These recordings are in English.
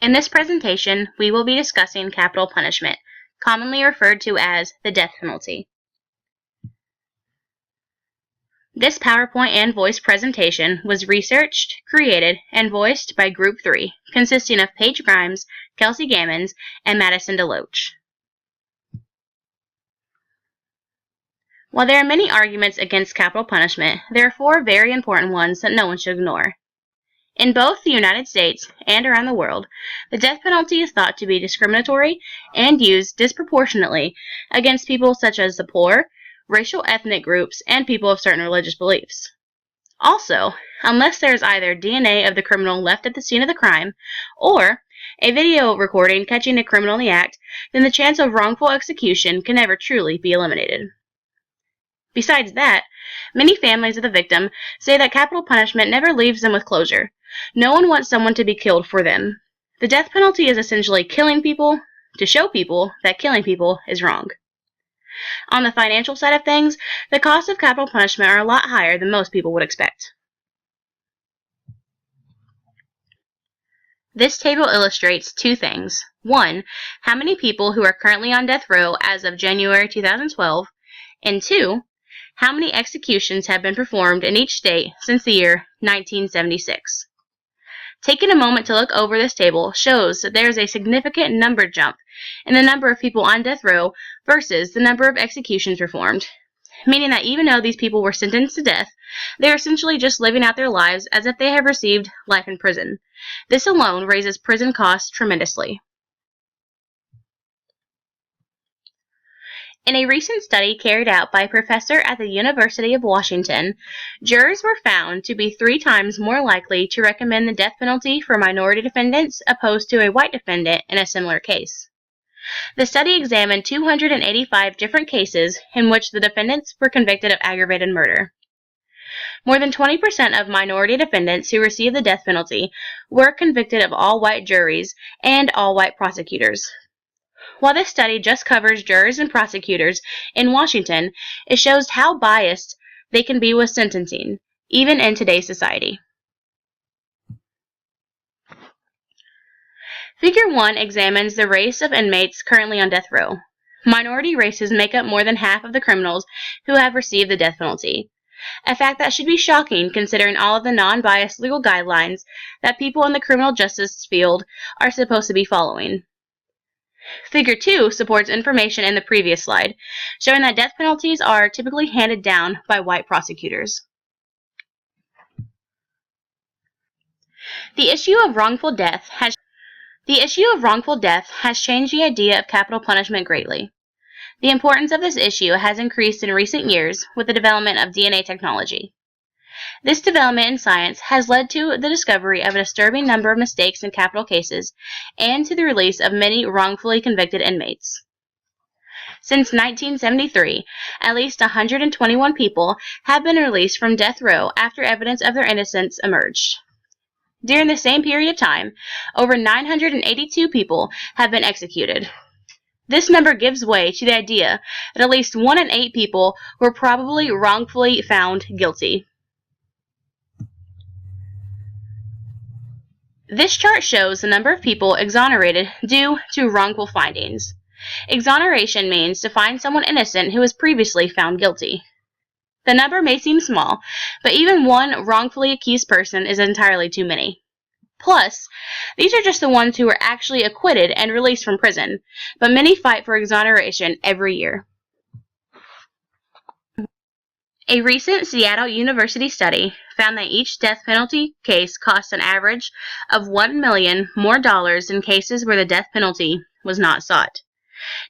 In this presentation, we will be discussing capital punishment, commonly referred to as the death penalty. This PowerPoint and voice presentation was researched, created, and voiced by Group 3, consisting of Paige Grimes, Kelsey Gammons, and Madison DeLoach. While there are many arguments against capital punishment, there are 4 very important ones that no one should ignore. In both the United States and around the world, the death penalty is thought to be discriminatory and used disproportionately against people such as the poor, racial ethnic groups, and people of certain religious beliefs. Also, unless there is either DNA of the criminal left at the scene of the crime or a video recording catching a criminal in the act, then the chance of wrongful execution can never truly be eliminated. Besides that, many families of the victim say that capital punishment never leaves them with closure. No one wants someone to be killed for them. The death penalty is essentially killing people to show people that killing people is wrong. On the financial side of things, the costs of capital punishment are a lot higher than most people would expect. This table illustrates 2 things. 1, how many people who are currently on death row as of January 2012, and 2, how many executions have been performed in each state since the year 1976. Taking a moment to look over this table shows that there is a significant number jump in the number of people on death row versus the number of executions performed, meaning that even though these people were sentenced to death, they are essentially just living out their lives as if they have received life in prison. This alone raises prison costs tremendously. In a recent study carried out by a professor at the University of Washington, jurors were found to be 3 times more likely to recommend the death penalty for minority defendants opposed to a white defendant in a similar case. The study examined 285 different cases in which the defendants were convicted of aggravated murder. More than 20% of minority defendants who received the death penalty were convicted of all-white juries and all-white prosecutors. While this study just covers jurors and prosecutors in Washington, it shows how biased they can be with sentencing, even in today's society. Figure 1 examines the race of inmates currently on death row. Minority races make up more than half of the criminals who have received the death penalty, a fact that should be shocking considering all of the non-biased legal guidelines that people in the criminal justice field are supposed to be following. Figure 2 supports information in the previous slide, showing that death penalties are typically handed down by white prosecutors. The issue of wrongful death has changed the idea of capital punishment greatly. The importance of this issue has increased in recent years with the development of DNA technology. This development in science has led to the discovery of a disturbing number of mistakes in capital cases and to the release of many wrongfully convicted inmates. Since 1973, at least 121 people have been released from death row after evidence of their innocence emerged. During the same period of time, over 982 people have been executed. This number gives way to the idea that at least 1 in 8 people were probably wrongfully found guilty. This chart shows the number of people exonerated due to wrongful findings. Exoneration means to find someone innocent who was previously found guilty. The number may seem small, but even 1 wrongfully accused person is entirely too many. Plus, these are just the ones who were actually acquitted and released from prison, but many fight for exoneration every year. A recent Seattle University study found that each death penalty case cost an average of $1 million more in cases where the death penalty was not sought.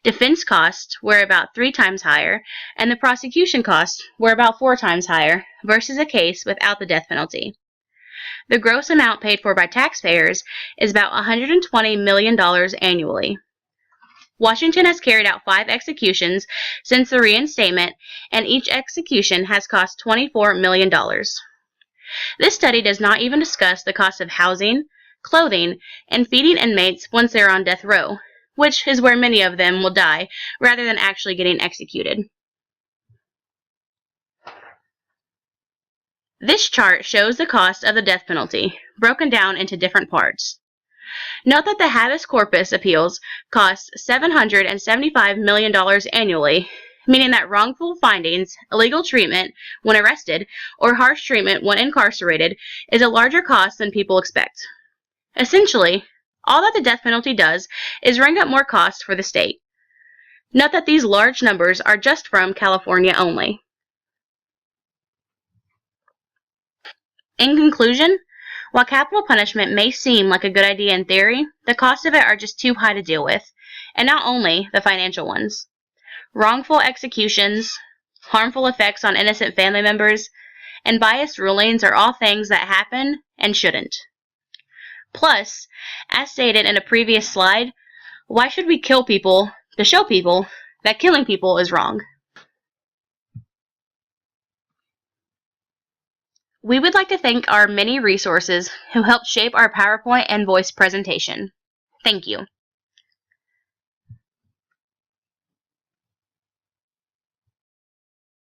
Defense costs were about 3 times higher, and the prosecution costs were about 4 times higher versus a case without the death penalty. The gross amount paid for by taxpayers is about $120 million annually. Washington has carried out 5 executions since the reinstatement, and each execution has cost $24 million. This study does not even discuss the cost of housing, clothing, and feeding inmates once they are on death row, which is where many of them will die rather than actually getting executed. This chart shows the cost of the death penalty, broken down into different parts. Note that the habeas corpus appeals cost $775 million annually, meaning that wrongful findings, illegal treatment when arrested, or harsh treatment when incarcerated is a larger cost than people expect. Essentially, all that the death penalty does is ring up more costs for the state. Note that these large numbers are just from California only. In conclusion, while capital punishment may seem like a good idea in theory, the costs of it are just too high to deal with, and not only the financial ones. Wrongful executions, harmful effects on innocent family members, and biased rulings are all things that happen and shouldn't. Plus, as stated in a previous slide, why should we kill people to show people that killing people is wrong? We would like to thank our many resources who helped shape our PowerPoint and voice presentation. Thank you.